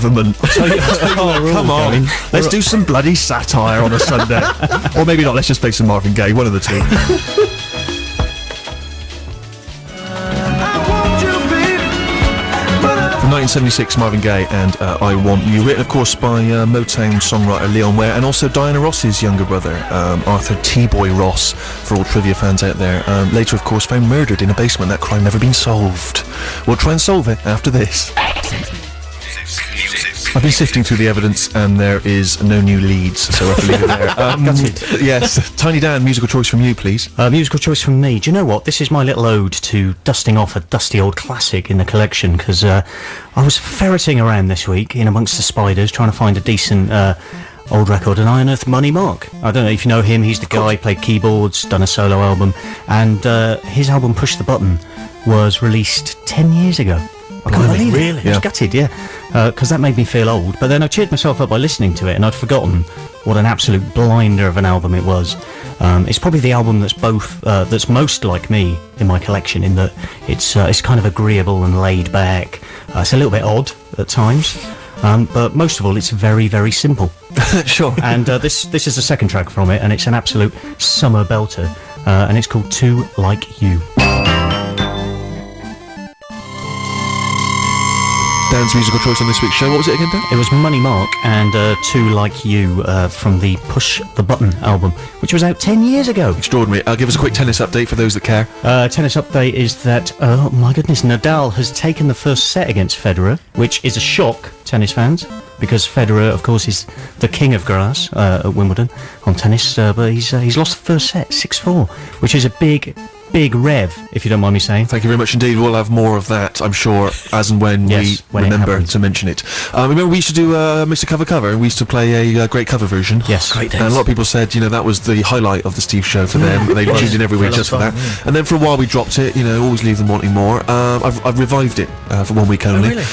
government. Come on, let's do some bloody satire on a Sunday. Or maybe not, let's just play some Marvin Gaye, one of the two. From 1976, Marvin Gaye and I Want You, written of course by Motown songwriter Leon Ware and also Diana Ross's younger brother, Arthur T-Boy Ross, for all trivia fans out there. Later of course found murdered in a basement, that crime never been solved. We'll try and solve it after this. I've been sifting through the evidence and there is no new leads, so we'll have to leave it there. Yes, Tiny Dan, musical choice from you, please. Musical choice from me. Do you know what? This is my little ode to dusting off a dusty old classic in the collection, because I was ferreting around this week in amongst the spiders trying to find a decent old record, and I unearthed Money Mark. I don't know if you know him, he's the guy, played keyboards, done a solo album, and his album Push the Button was released 10 years ago. I can't believe it. Really? I was gutted, yeah. Because that made me feel old. But then I cheered myself up by listening to it, and I'd forgotten what an absolute blinder of an album it was. It's probably the album that's most like me in my collection, in that it's kind of agreeable and laid back. It's a little bit odd at times, but most of all, it's very, very simple. Sure. And this is the second track from it, and it's an absolute summer belter, and it's called Two Like You. Dan's musical choice on this week's show. What was it again, Dan? It was Money Mark and Two Like You from the Push the Button album, which was out 10 years ago. Extraordinary. Give us a quick tennis update for those that care. Tennis update is that, oh my goodness, Nadal has taken the first set against Federer, which is a shock, tennis fans, because Federer, of course, is the king of grass at Wimbledon on tennis, but he's lost the first set, 6-4, which is a big rev, if you don't mind me saying. Thank you very much indeed. We'll have more of that, I'm sure, as and when we remember to mention it. Remember we used to do Mr. Cover, and we used to play a great cover version. Yes, great days. And a lot of people said, that was the highlight of the Steve show for them. They tuned in every week just for that. Yeah. And then for a while we dropped it, always leave them wanting more. I've revived it for 1 week only. Oh, really?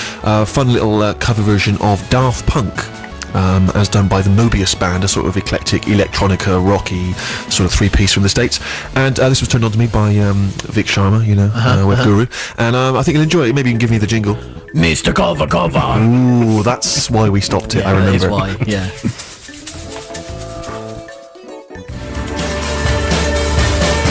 Fun little cover version of Daft Punk. As done by the Mobius Band, a sort of eclectic electronica rocky sort of three-piece from the States, and this was turned on to me by Vic Sharma, web guru, and I think you'll enjoy it. Maybe you can give me the jingle. Mr. Cover. Ooh, that's why we stopped it. Yeah, I remember. That is why. Yeah.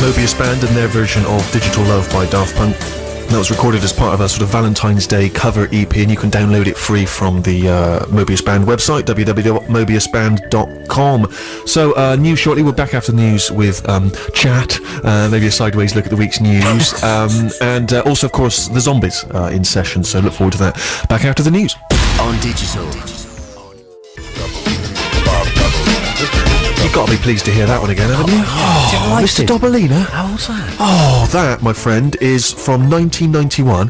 Mobius Band and their version of Digital Love by Daft Punk. That was recorded as part of a sort of Valentine's Day cover EP, and you can download it free from the Mobius Band website, www.mobiusband.com. So, news shortly. We're back after the news with chat, maybe a sideways look at the week's news, and also, of course, the zombies in session, so look forward to that. Back after the news. On digital. You've got to be pleased to hear that one again, haven't you? Oh, Mr. Dobalina. How old's that? Oh, that, my friend, is from 1991.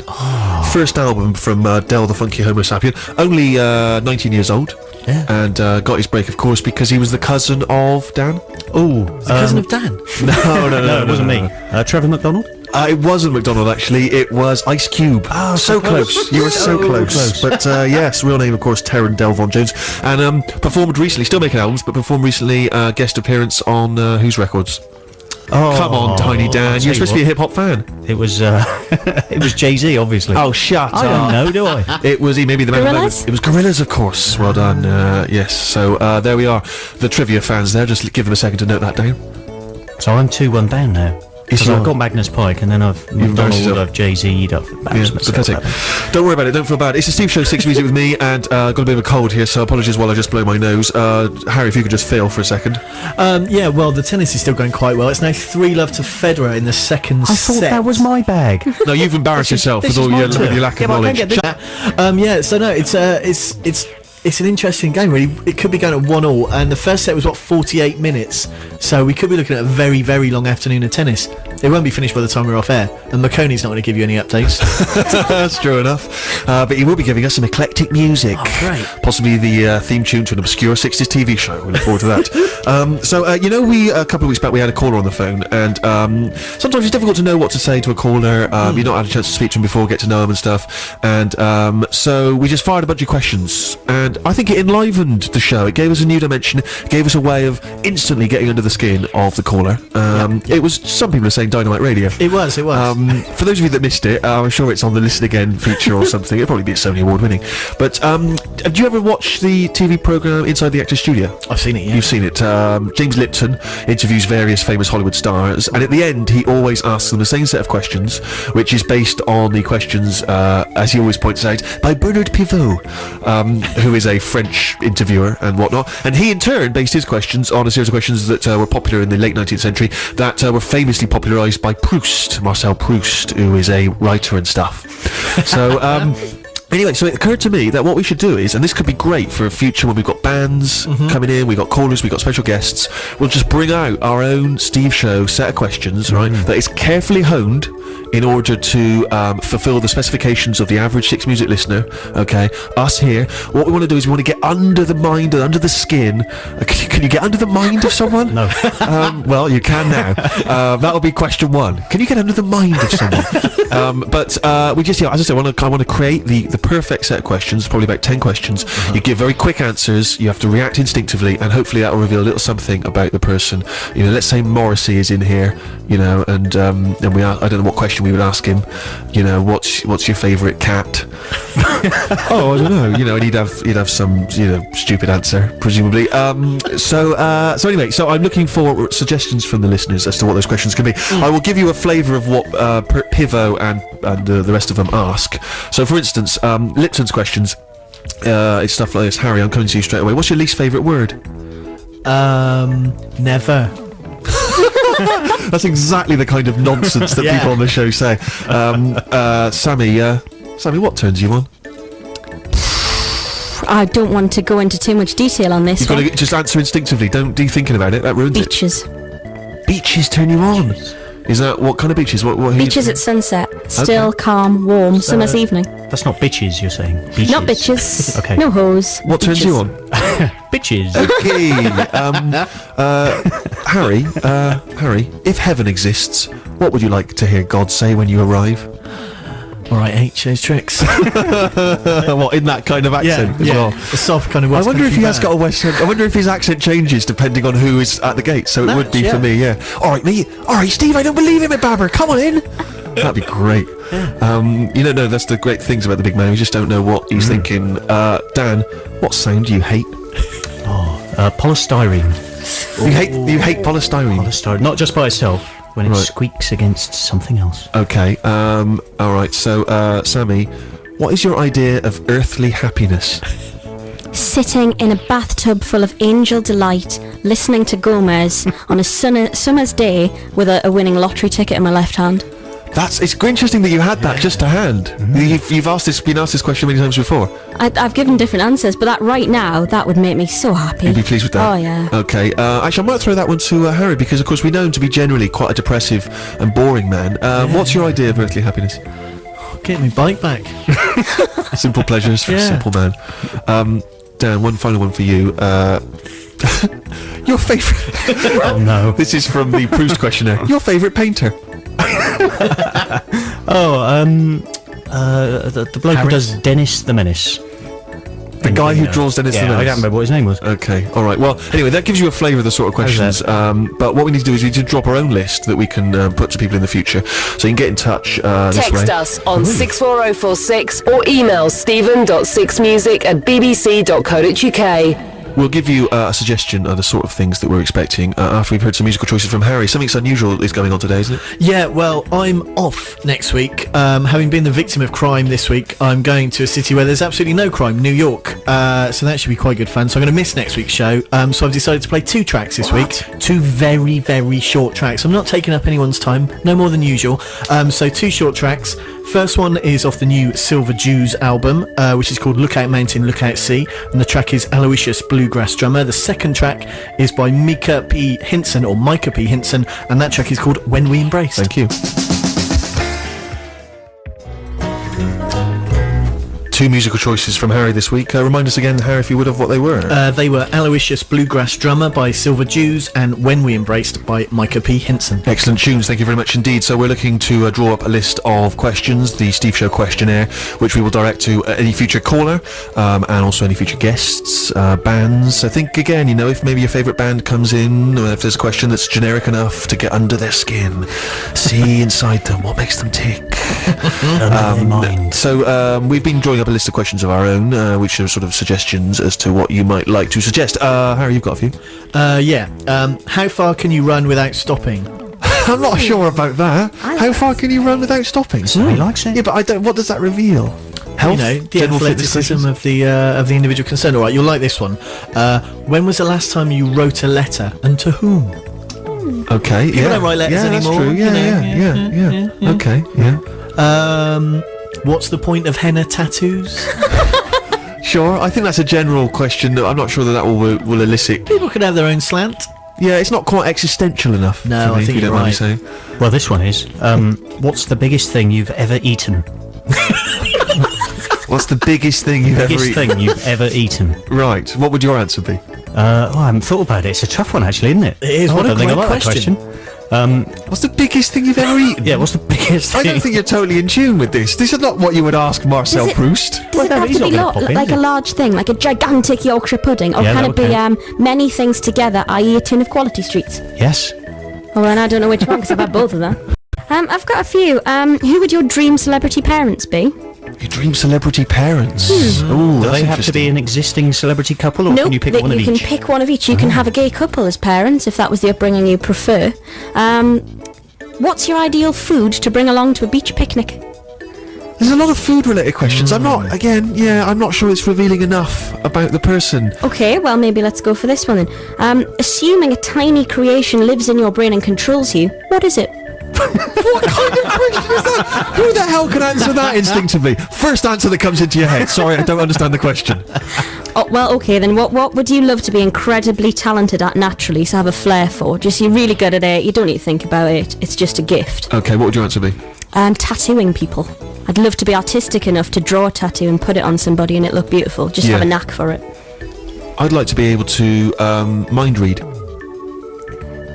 First album from Del the Funky Homo Sapien. Only 19 years old. Yeah. And got his break, of course, because he was the cousin of Dan. Oh, the cousin of Dan? No, it wasn't me. Trevor McDonald? It wasn't McDonald, actually. It was Ice Cube. Oh, so close. You were so close. But yes, real name, of course, Terran Delvon Jones. And performed recently, still making albums, but performed recently, guest appearance on Whose Records? Oh, come on, Tiny Dan. You're supposed to be a hip-hop fan. It was it was Jay-Z, obviously. Oh, shut up. I don't know, do I? It was maybe the man. It was Gorillaz, of course. Well done. Yes. So there we are. The trivia fans there. Just give them a second to note that down. So I'm 2-1 down now. Because I've got Magnus Pike, and then I've McDonald, I've Jay-Z, I've pathetic. Don't worry about it, don't feel bad. It's the Steve Show 6 Music with me, and got a bit of a cold here, so apologies while I just blow my nose. Harry, if you could just fail for a second. Yeah, well, the tennis is still going quite well. It's now 3-love to Federer in the second set. I thought that was my bag. No, you've embarrassed yourself with all your lack of knowledge. Yeah, so no, it's an interesting game, really. It could be going at 1-1, and the first set was 48 minutes, so we could be looking at a very, very long afternoon of tennis. It won't be finished by the time we're off air, and McConey's not going to give you any updates. That's true enough. But he will be giving us some eclectic music. Oh, great. Possibly the theme tune to an obscure 60s TV show. We look forward to that. We a couple of weeks back we had a caller on the phone, and sometimes it's difficult to know what to say to a caller. You've not had a chance to speak to him before, get to know him and stuff. And so we just fired a bunch of questions, and I think it enlivened the show. It gave us a new dimension. It gave us a way of instantly getting under the skin of the caller. It was, some people are saying, Dynamite Radio. It was. For those of you that missed it, I'm sure it's on the Listen Again feature or something. It'll probably be a Sony Award winning. But have you ever watched the TV programme Inside the Actors Studio? I've seen it, yeah. You've seen it. James Lipton interviews various famous Hollywood stars, and at the end he always asks them the same set of questions, which is based on the questions, as he always points out, by Bernard Pivot, who is a French interviewer and whatnot. And he in turn based his questions on a series of questions that were popular in the late 19th century that were famously popularised by Proust, Marcel Proust, who is a writer and stuff. So anyway, so it occurred to me that what we should do is, and this could be great for a future when we've got bands coming in, we've got callers, we've got special guests, we'll just bring out our own Steve Show set of questions, right, that is carefully honed in order to fulfill the specifications of the average Six Music listener, okay, us here. What we want to do is we want to get under the mind and under the skin. Can you get under the mind of someone? No. Well, you can now. That'll be question one. Can you get under the mind of someone? But we just, as I said, I want to create the perfect set of questions, probably about 10 questions. You give very quick answers, you have to react instinctively, and hopefully that will reveal a little something about the person. You know, let's say Morrissey is in here, you know, and I don't know what question we would ask him. You know, what's your favourite cat? Oh, I don't know. You know, and he'd have some, you know, stupid answer, presumably. So anyway, so I'm looking for suggestions from the listeners as to what those questions can be. I will give you a flavour of what Pivo and the rest of them ask. So, for instance, Lipton's questions, it's stuff like this. Harry, I'm coming to you straight away. What's your least favourite word? Never. That's exactly the kind of nonsense that people on the show say. Sammy, what turns you on? I don't want to go into too much detail on this. You've got to just answer instinctively. Don't be thinking about it. That ruins Beaches. it. Beaches turn you on. Is that what kind of beaches? What Beaches at sunset. Still, calm, warm, summer's evening. That's not bitches, you're saying. Beaches. Not bitches. Okay. No hose. What turns you on? Bitches. Okay. Harry, if heaven exists, what would you like to hear God say when you arrive? All right, H, those tricks. What, in that kind of accent as well? A soft kind of I West wonder if he Country has band. got a Western. I wonder if his accent changes depending on who is at the gate. So it would be for me, yeah. All right, Steve. I don't believe him, Babber. Come on in. That'd be great. You know, that's the great things about the big man. We just don't know what he's thinking. Dan, what sound do you hate? Polystyrene. You hate polystyrene. Polystyrene. Not just by itself. When it Right. squeaks against something else. Okay. All right. So, Sammy, what is your idea of earthly happiness? Sitting in a bathtub full of angel delight, listening to Gomez on a summer's day with a winning lottery ticket in my left hand. It's interesting that you had that just to hand. You've been asked this question many times before. I've given different answers, but that right now, that would make me so happy. You'd be pleased with that? Oh, yeah. Okay. Actually, I might throw that one to Harry, because, of course, we know him to be generally quite a depressive and boring man. What's your idea of earthly happiness? Get my bike back. Simple pleasures for a simple man. Dan, one final one for you. Your favourite... Oh, no. This is from the Proust questionnaire. Your favourite painter? The bloke who does Dennis the Menace. The guy who draws Dennis the Menace? I don't remember what his name was. Okay, alright. Well, anyway, that gives you a flavour of the sort of questions. But what we need to do is we need to drop our own list that we can put to people in the future. So you can get in touch this way. Text us on 64046 or email stephen.sixmusic@bbc.co.uk. We'll give you a suggestion of the sort of things that we're expecting after we've heard some musical choices from Harry. Something unusual is going on today, isn't it? Yeah, well, I'm off next week. Having been the victim of crime this week, I'm going to a city where there's absolutely no crime, New York. So that should be quite good fun. So I'm going to miss next week's show. So I've decided to play 2 tracks this week. 2 very, very short tracks. I'm not taking up anyone's time, no more than usual. So 2 short tracks. First one is off the new Silver Jews album, which is called Lookout Mountain, Lookout Sea, and the track is Aloysius Bluegrass Drummer. The second track is by Micah P. Hinson, and that track is called When We Embraced. Thank you. 2 musical choices from Harry this week. Remind us again, Harry, if you would, of what they were. They were Aloysius Bluegrass Drummer by Silver Jews and When We Embraced by Micah P. Henson. Excellent tunes, thank you very much indeed. So we're looking to draw up a list of questions, the Steve Show questionnaire, which we will direct to any future caller and also any future guests, bands. I think, again, you know, if maybe your favourite band comes in, or if there's a question that's generic enough to get under their skin, see inside them, what makes them tick. So we've been drawing up a list of questions of our own, which are sort of suggestions as to what you might like to suggest. Harry, you've got a few. How far can you run without stopping? I'm not sure about that. How far can you run without stopping? He likes it. Yeah, but I don't. What does that reveal? Health, You know, the general fitness athleticism of the individual concerned. All right, you'll like this one. When was the last time you wrote a letter, and to whom? Okay, People don't write letters that's anymore, true. you know, Yeah. Okay, yeah. What's the point of henna tattoos? Sure. I think that's a general question. That I'm not sure that will elicit. People can have their own slant. Yeah, it's not quite existential enough. No, for me, I think if you you're don't mind me right. saying. Well, this one is. What's the biggest thing you've ever eaten? What's the biggest thing you've ever Biggest eaten? thing you've ever eaten? Right. What would your answer be? I haven't thought about it. It's a tough one, actually, isn't it? It is. I What a don't think I great like that question. What's the biggest thing you've ever eaten? Yeah, what's the biggest thing? I don't think you're totally in tune with this. This is not what you would ask Marcel Does it- Proust. Does Well, it no, have he's to be not gonna pop in, like is a he? large thing, like a gigantic Yorkshire pudding, or Yeah, can that it be would count. many things together, i.e. a tin of Quality Streets? Yes. Oh, and I don't know which one because I've had both of them. I've got a few. Who would your dream celebrity parents be? Your dream celebrity parents. Ooh, Do that's they have to be an existing celebrity couple, or Nope, can you pick that one of you can each? pick one of each. You can have a gay couple as parents if that was the upbringing you prefer. What's your ideal food to bring along to a beach picnic? There's a lot of food-related questions. I'm not sure it's revealing enough about the person. Okay, well maybe let's go for this one then. Assuming a tiny creation lives in your brain and controls you, what is it? What kind of question is that? Who the hell can answer that instinctively? First answer that comes into your head. Sorry, I don't understand the question. Oh, well, okay then. What would you love to be incredibly talented at naturally, so have a flair for? Just you're really good at it. You don't need to think about it. It's just a gift. Okay, what would your answer be? Tattooing people. I'd love to be artistic enough to draw a tattoo and put it on somebody and it look beautiful. Just have a knack for it. I'd like to be able to mind read.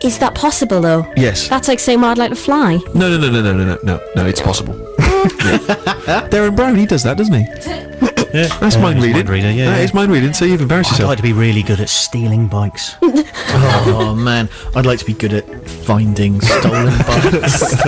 Is that possible though? Yes. That's like saying, well, I'd like to fly. No, it's possible. Darren Brown, he does that, doesn't he? That's mind he's reading. mind reader, yeah, That yeah. is mind reading, so you've embarrassed I'd yourself. like to be really good at stealing bikes. Oh man, I'd like to be good at finding stolen bikes.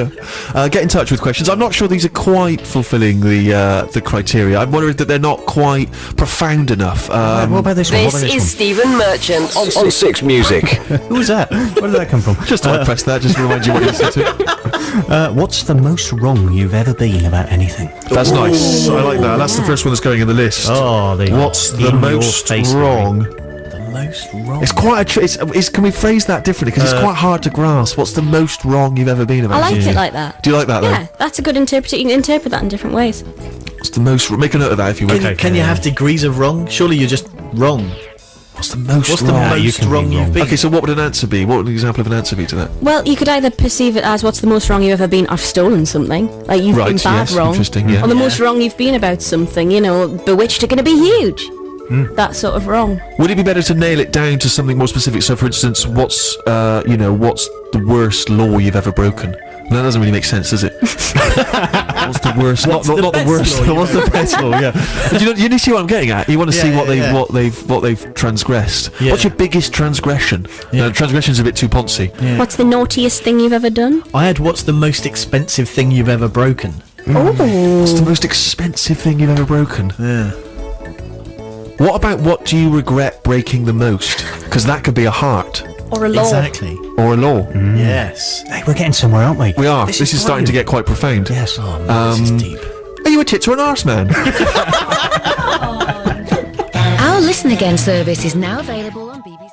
Get in touch with questions. I'm not sure these are quite fulfilling the criteria. I'm worried that they're not quite profound enough. What about this one? What This about is this Stephen Merchant. On 6 Music. one? Who was that? Where did that come from? Just thought I'd press that, just to remind you what you said to. What's the most wrong you've ever been about anything? That's nice. I like that. That's the first one that's going in the list. Oh, the What's the in your most face wrong? The most wrong. It's quite a. Can we phrase that differently? Because it's quite hard to grasp. What's the most wrong you've ever been about? I liked it like that. Do you like that? Yeah, that's a good interpretation. You can interpret that in different ways. Though? What's the most? Make a note of that if you will. Can you have degrees of wrong? Surely you're just wrong. What's the most What's the wrong? you most can be wrong wrong. you've been? Okay, so what would an answer be? What would an example of an answer be to that? Well, you could either perceive it as what's the most wrong you've ever been. I've stolen something. Like you've been Right, bad yes, wrong. interesting, yeah. Or the most wrong you've been about something. You know, Bewitched are going to be huge. That sort of wrong. Would it be better to nail it down to something more specific? So, for instance, what's the worst law you've ever broken? That doesn't really make sense, does it? What's the worst? Not the best worst. law you've What's the best law? Yeah. But you see what I'm getting at. You want to see Yeah, what they've transgressed. Yeah. What's your biggest transgression? Yeah. Transgression's a bit too poncy. Yeah. What's the naughtiest thing you've ever done? I had what's the most expensive thing you've ever broken? What's the most expensive thing you've ever broken? Yeah. What about what do you regret breaking the most? Because that could be a heart Or a law? Exactly. or a law. Yes. Hey, we're getting somewhere, aren't we? We are. This is starting to get quite profound. Yes. Oh man, this is deep. Are you a tits or an arse man? Our Listen Again service is now available on BBC.